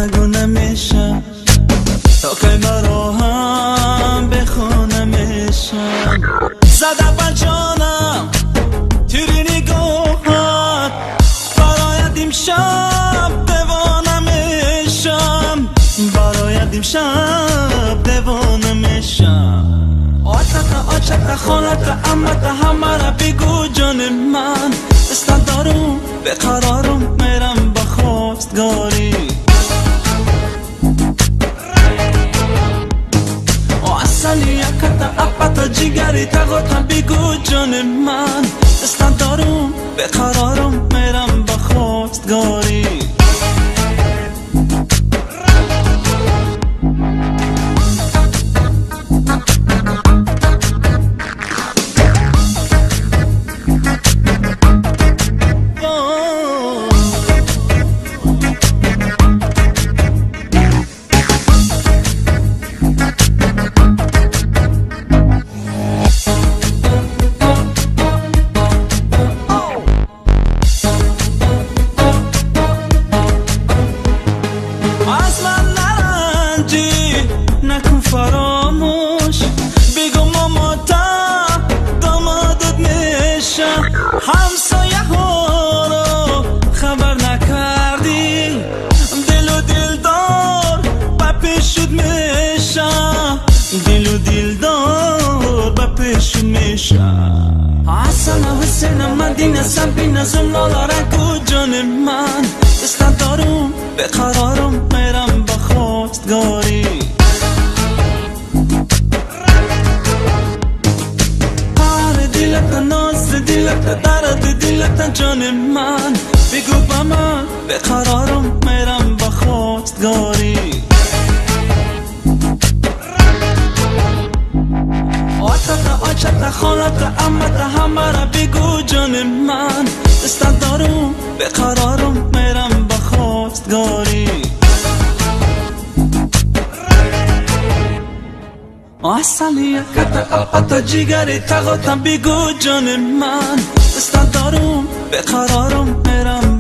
نگو نمیشم تا که برا هم بخونمشم زده بر جانم تیری نگاهت برایت امشب دیوانمشم برایت امشب دیوانمشم آچت خالت امت همه را بگو جان من استدارم بقرارم میرم بخواستگاری سلیکت اپت جگری تغاطم بگو جان من استدارم بقرارم میرم بخواستگاری نکن فراموش بگو ماما تا دامادت میشم همسایه ها رو خبر نکردی دل و دلدار با پیشت میشم دل و دلدار با پیشت میشم حسن حسین مدینه سبینه زملالا رگو جان من استدارم بقرارم میرم بخواستگاری دیلت درد دیلت جان من بگو با من بقرارم میرم بخواستگاری آچت خالت امت همه را بگو جان من استدارم بقرارم میرم بخواستگاری سلیکت اپت جگری تغاطم بگو جان من استدارم بقرارم میرم